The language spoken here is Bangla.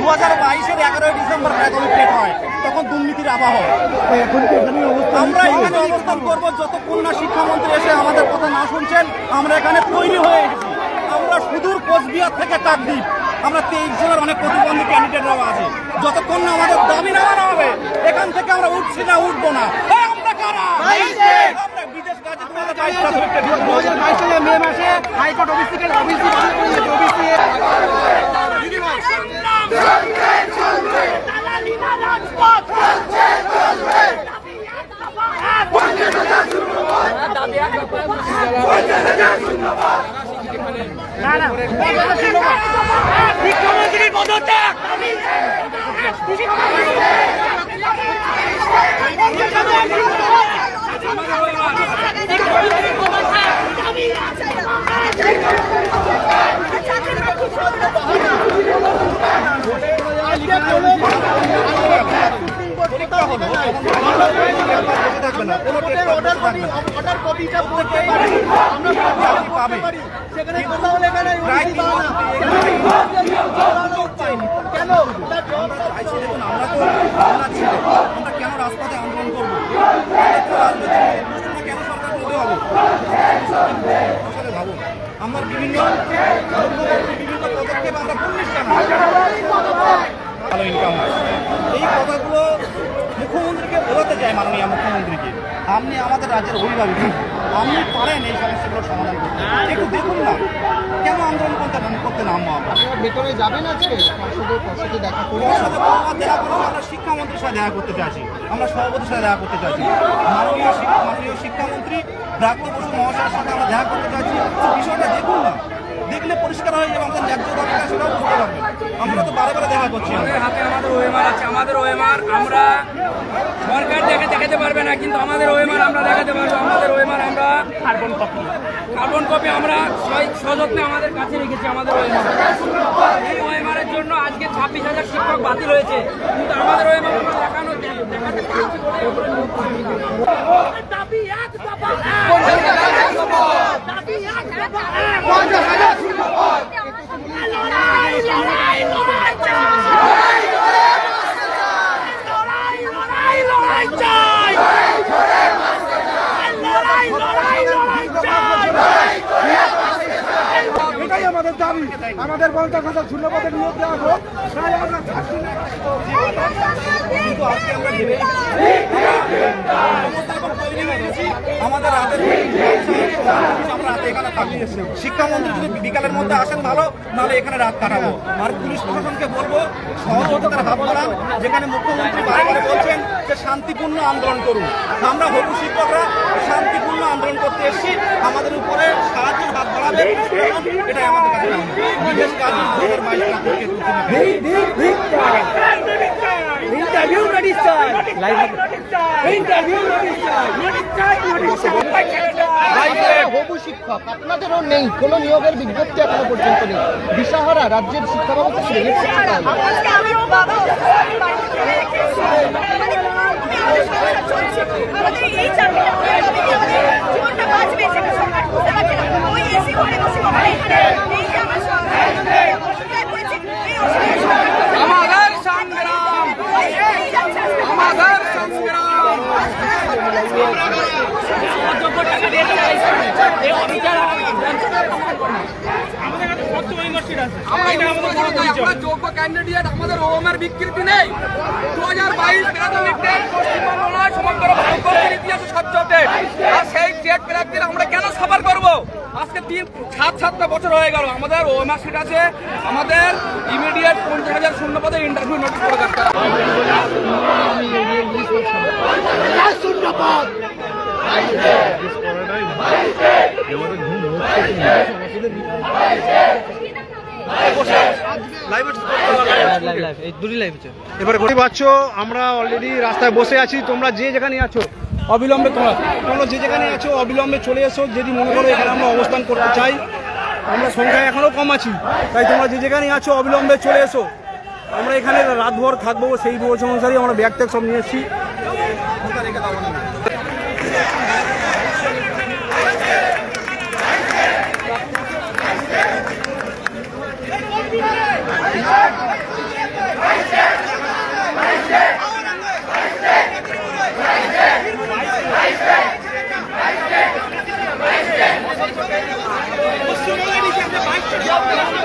2022-এর 11ই ডিসেম্বর প্রাথমিক টেট হয়, তখন দুর্নীতির আবহ। আমরা এখানে অবস্থান করবো যতক্ষণ না শিক্ষামন্ত্রী এসে আমাদের কথা না শুনছেন। আমরা এখানে তৈরি হয়ে এসেছি। আমরা সুদূর কোচবিহার থেকে টাকদ্বীপ, আমরা 23 জনের অনেক প্রতিবন্ধী ক্যান্ডিডেটরাও আছে। যতক্ষণ না আমাদের দাবি নামানো হবে, এখান থেকে আমরা উঠছি না, উঠবো না। আমরা কারা? আমরা বিদেশ কাজে 2022 সালে মে মাসে হাইকোর্ট অফিস থেকে শিক্ষামন্ত্রীর পদত্যাগ, কেন রাজপথে আন্দোলন করবো? কেন সরকার করতে হবে? ভাবো, আমরা বিভিন্ন পদক্ষেপ আমরা ভালো ইনকাম হয়। এই কথাগুলো মুখ্যমন্ত্রীকে বলতে চাই, মাননীয় মুখ্যমন্ত্রীকে, আপনি আমাদের রাজ্যের অভিভাবক, আপনি পারেন এই সমস্যাগুলো সমাধান করতে। একটু দেখুন না, কেন আন্দোলন করতে নামবো? আমরা ভেতরে যাবেন, আজকে সাথে দেখা করবো, দেখা করবো। আমরা শিক্ষামন্ত্রীর সাথে দেখা করতে চাইছি, আমরা সভাপতির সাথে দেখা করতে চাইছি, মাননীয় শিক্ষামন্ত্রী ব্রাত্য বসু মহাশয়ের সাথে আমরা দেখা করতে চাইছি। বিষয়টা দেখুন না, দেখলে পরিষ্কার হয়ে যাবে আমাদের ন্যায্য দাবিটা, সেটাও বুঝতে পারবেন। আমরা তো বারে বারে দেখা করছি। আমাদের হাতে আমাদের ওএমআর আছে, আমাদের ওএমআর আমরা সরকার দেখাতে পারবে না, কিন্তু আমাদের ওএমআর আমরা দেখাতে পারবো। আমাদের ওএমআর আমরা কার্বন কপি আমরা সযত্নে আমাদের কাছে রেখেছি। আমাদের ওএমআর, এই ওএমআরের জন্য আজকে 26,000 শিক্ষক বাতিল হয়েছে, কিন্তু আমাদের ওএমআর আমরা দেখাতে পারছি। এটাই আমাদের দাবি, আমাদের 50,000 শূন্যপদে নিয়োগ দেওয়া হোক। আমাদের এখানে থাকি। শিক্ষামন্ত্রী যদি বিকালের মধ্যে আসেন ভালো, নাহলে এখানে রাত কাটাবো। আর পুলিশ প্রশাসনকে বলবো সহযোগিতার হাত বাড়ান। যেখানে মুখ্যমন্ত্রী বারে বলছেন যে শান্তিপূর্ণ আন্দোলন করুন, আমরা হবু শিক্ষকরা শান্তিপূর্ণ আন্দোলন করতে এসেছি। আমাদের উপরে সাহায্যের হাত বাড়াবে, এটাই আমাদের কাছে বিদেশ কাজ 2022 হবু শিক্ষক আপনাদেরও নেই, কোনো নিয়োগের বিজ্ঞপ্তি এখনো পর্যন্ত নেই। দিশাহারা রাজ্যের শিক্ষা ব্যবস্থা ছিল। আমাদের সংগ্রাম, আমাদের সংগ্রাম। আমরা যোগ্য ক্যান্ডিডেট, আমাদের ওএমআর বিকৃতি নেই। 2022 প্রাথমিক টেট পশ্চিমবঙ্গ নয়, সমগ্র ভারতবর্ষের ইতিহাসে সবচেয়ে টেট। আর সেই টেট প্রার্থীরা আমরা কেন সাফার করবো? আজকে 7 বছর হয়ে গেল, আমাদের ওএমআর সিট আছে। আমাদের ইমিডিয়েট 50,000 শূন্যপদে ইন্টারভিউ নোটিশ করে দরকার। এবারে পাচ্ছ, আমরা অলরেডি রাস্তায় বসে আছি। তোমরা যে যেখানে আছো অবিলম্বে তোমরা যে যেখানে আছো অবিলম্বে চলে এসো। যদি মনে করো এখানে আমরা অবস্থান করতে চাই, আমরা সংখ্যায় এখনও কম আছি, তাই তোমরা যে যেখানে আছো অবিলম্বে চলে এসো। আমরা এখানে রাতভর থাকবো, সেই বছর অনুসারে আমরা ব্যাগ ট্যাগ সব নিয়ে এসেছি। করছে